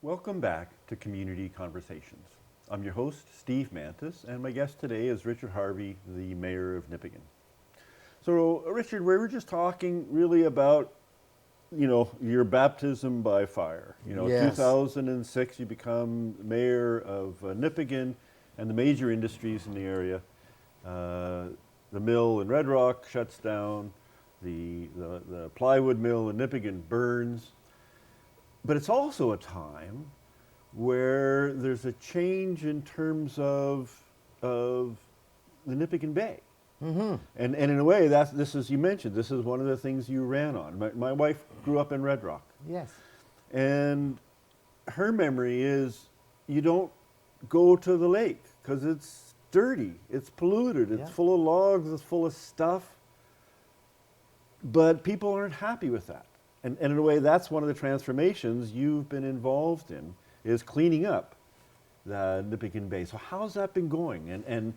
Welcome back to Community Conversations. I'm your host, Steve Mantis, and my guest today is Richard Harvey, the Mayor of Nipigon. So, Richard, we were just talking really about, your baptism by fire. Yes. 2006, you become mayor of Nipigon and the major industries in the area. The mill in Red Rock shuts down, the plywood mill in Nipigon burns. But it's also a time where there's a change in terms of the Nipigon Bay. Mm-hmm. And in a way, this is, you mentioned, this is one of the things you ran on. My wife grew up in Red Rock. Yes. And her memory is you don't go to the lake because it's dirty, it's polluted, it's full of logs, it's full of stuff. But people aren't happy with that. And in a way, that's one of the transformations you've been involved in, is cleaning up the Nipigon Bay. So how's that been going? And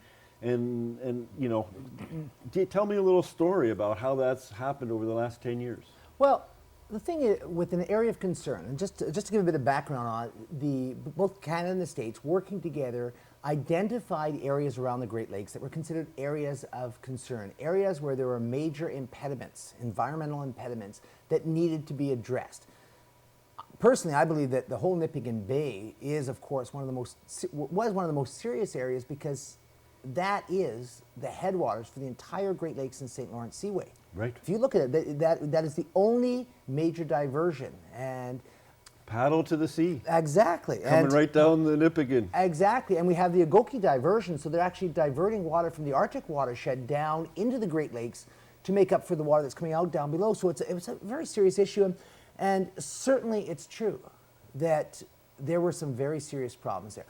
tell me a little story about how that's happened over the last 10 years. Well, the thing is, with an area of concern, and just to give a bit of background on it, both Canada and the States working together identified areas around the Great Lakes that were considered areas of concern, areas where there were major impediments, environmental impediments that needed to be addressed. Personally, I believe that the whole Nipigon Bay is, of course, was one of the most serious areas because that is the headwaters for the entire Great Lakes and St. Lawrence Seaway. Right. If you look at it, that is the only major diversion, and paddle to the sea. Exactly. Coming right down the Nipigon. Exactly. And we have the Agoki diversion, so they're actually diverting water from the Arctic watershed down into the Great Lakes to make up for the water that's coming out down below. So it's a very serious issue. And certainly it's true that there were some very serious problems there.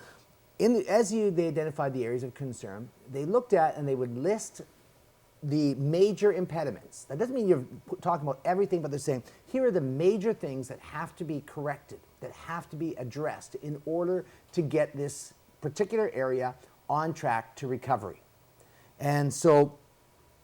They identified the areas of concern, they looked at and they would list the major impediments. That doesn't mean you're talking about everything, but they're saying, here are the major things that have to be corrected, that have to be addressed in order to get this particular area on track to recovery. And so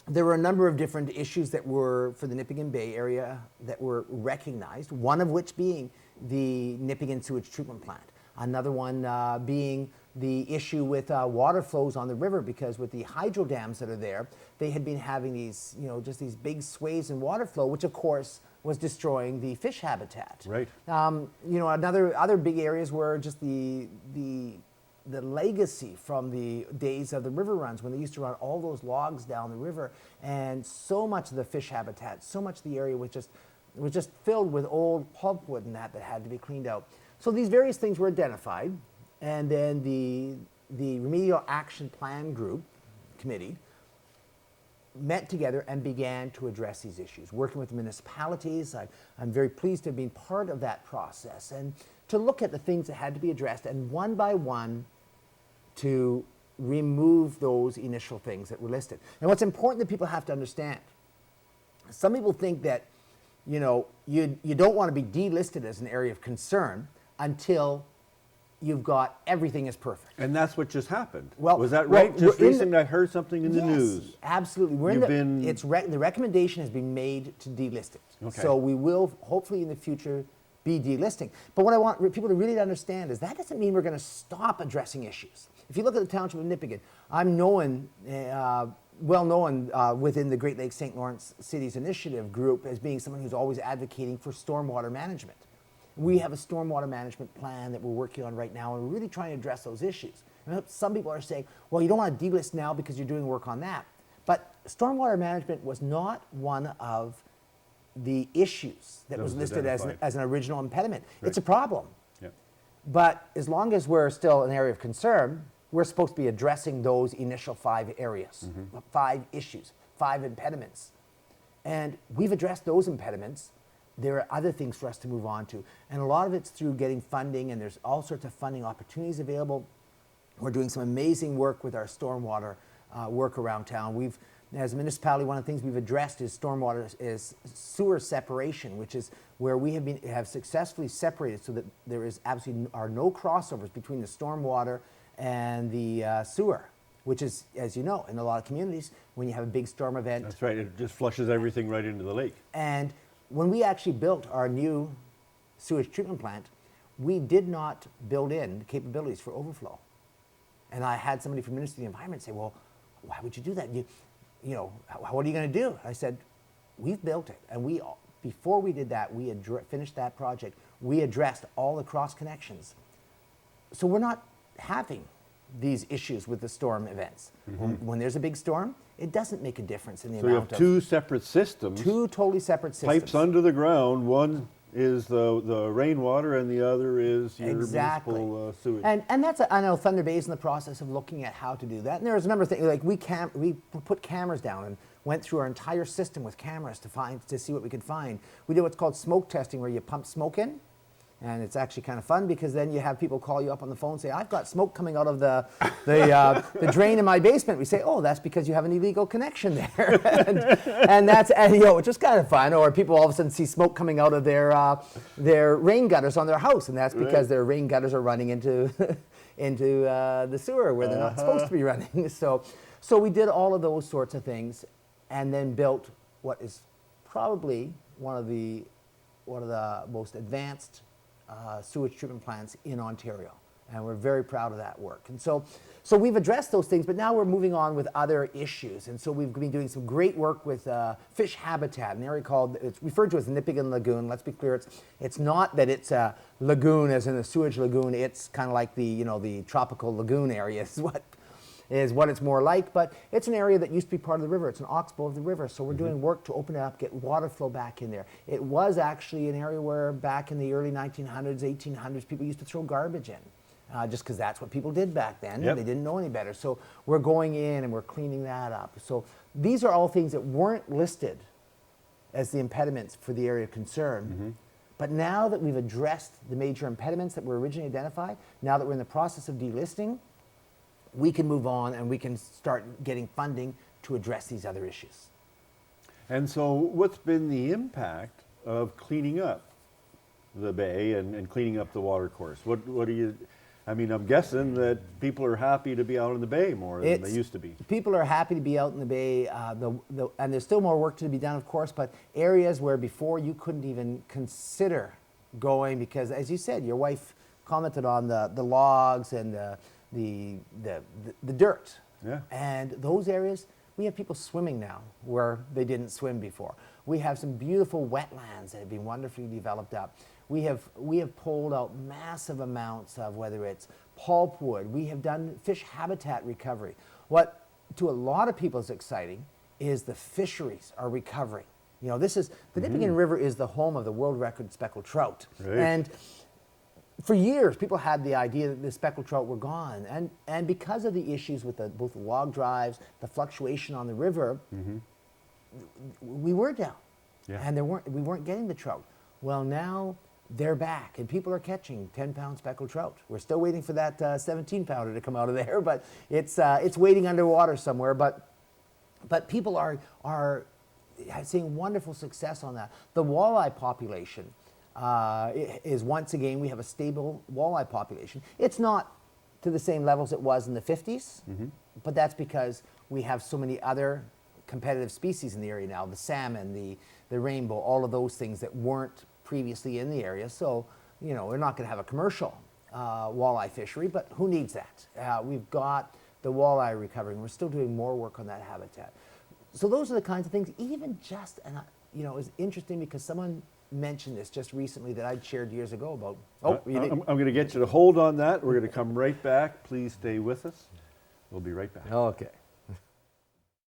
there were a number of different issues that were, for the Nipigon Bay area, that were recognized, one of which being the Nipigon sewage treatment plant. Another one being the issue with water flows on the river, because with the hydro dams that are there, they had been having these, just these big sways in water flow, which of course was destroying the fish habitat. Right. Other big areas were just the legacy from the days of the river runs, when they used to run all those logs down the river, and so much of the fish habitat, so much of the area was just filled with old pulpwood and that had to be cleaned out. So these various things were identified, and then the Remedial Action Plan Group Committee met together and began to address these issues, working with the municipalities. I'm very pleased to have been part of that process, and to look at the things that had to be addressed, and one by one to remove those initial things that were listed. And what's important that people have to understand, some people think that you don't want to be delisted as an area of concern until you've got everything is perfect. And that's what just happened. Well, was that right? Just recently I heard something in the Yes, news. absolutely. The recommendation has been made to delist it. Okay. So we will hopefully in the future be delisting. But what I want people to really understand is that doesn't mean we're going to stop addressing issues. If you look at the township of Nipigon, I'm well known within the Great Lakes St. Lawrence Cities Initiative group as being someone who's always advocating for stormwater management. We have a stormwater management plan that we're working on right now, and we're really trying to address those issues. And some people are saying, well, you don't want to delist now because you're doing work on that. But stormwater management was not one of the issues that was listed as an original impediment. Right. It's a problem. Yeah. But as long as we're still an area of concern, we're supposed to be addressing those initial 5 areas, 5 issues, 5 impediments. And we've addressed those impediments. There are other things for us to move on to. And a lot of it's through getting funding, and there's all sorts of funding opportunities available. We're doing some amazing work with our stormwater work around town. As a municipality, one of the things we've addressed is sewer separation, which is where we have successfully separated so that there is absolutely are no crossovers between the stormwater and the sewer, which is, as you know, in a lot of communities, when you have a big storm event. That's right. It just flushes everything right into the lake. And when we actually built our new sewage treatment plant, we did not build in the capabilities for overflow. And I had somebody from Ministry of the Environment say, well, why would you do that? You know, what are you going to do? I said, we've built it. And before we did that, we finished that project. We addressed all the cross connections. So we're not having these issues with the storm events. When there's a big storm, it doesn't make a difference in the So you amount have two separate systems. two totally separate systems. Pipes under the ground. One is the rainwater, and the other is your municipal sewage. And that's, I know Thunder Bay is in the process of looking at how to do that. And there's a number of things, like we put cameras down and went through our entire system with cameras to see what we could find. We did what's called smoke testing, where you pump smoke in. And it's actually kind of fun, because then you have people call you up on the phone and say, I've got smoke coming out of the drain in my basement. We say, oh, that's because you have an illegal connection there. and that's, you know, it's just kind of fun. Or people all of a sudden see smoke coming out of their rain gutters on their house, and that's because their rain gutters are running into the sewer where they're not supposed to be running. So we did all of those sorts of things, and then built what is probably one of the most advanced sewage treatment plants in Ontario, and we're very proud of that work. And so we've addressed those things, but now we're moving on with other issues. And so we've been doing some great work with fish habitat, an area it's referred to as the Nipigon Lagoon. Let's be clear, it's not that it's a lagoon as in a sewage lagoon. It's kind of like the tropical lagoon area is what it's more like, but it's an area that used to be part of the river. It's an oxbow of the river, so we're doing work to open it up, get water flow back in there. It was actually an area where back in the early 1900s, 1800s, people used to throw garbage in, just because that's what people did back then. Yep. They didn't know any better. So we're going in and we're cleaning that up. So these are all things that weren't listed as the impediments for the area of concern. But now that we've addressed the major impediments that were originally identified, now that we're in the process of delisting, we can move on and we can start getting funding to address these other issues. And so what's been the impact of cleaning up the bay and cleaning up the water course? What do you, I mean, I'm guessing that people are happy to be out in the bay more than they used to be. People are happy to be out in the bay, and there's still more work to be done, of course, but areas where before you couldn't even consider going, because as you said, your wife commented on the logs and the dirt. Yeah. And those areas, we have people swimming now where they didn't swim before. We have some beautiful wetlands that have been wonderfully developed up. We have pulled out massive amounts of, whether it's pulpwood, we have done fish habitat recovery. What to a lot of people is exciting is the fisheries are recovering. You know, the Nipigon River is the home of the world record speckled trout. Right. And for years, people had the idea that the speckled trout were gone. And because of the issues with both the log drives, the fluctuation on the river, we were down. Yeah. And we weren't getting the trout. Well, now they're back, and people are catching 10-pound speckled trout. We're still waiting for that 17-pounder to come out of there, but it's waiting underwater somewhere. But people are seeing wonderful success on that. The walleye population is, once again, we have a stable walleye population. It's not to the same levels it was in the 50s, but that's because we have so many other competitive species in the area now, the salmon, the rainbow, all of those things that weren't previously in the area. So, you know, we're not going to have a commercial walleye fishery, but who needs that? We've got the walleye recovering. We're still doing more work on that habitat. So those are the kinds of things, even just, and you know, it's interesting because someone mentioned this just recently that I'd shared years ago about, I'm going to get you to hold on that. We're going to come right back. Please stay with us. We'll be right back. Okay.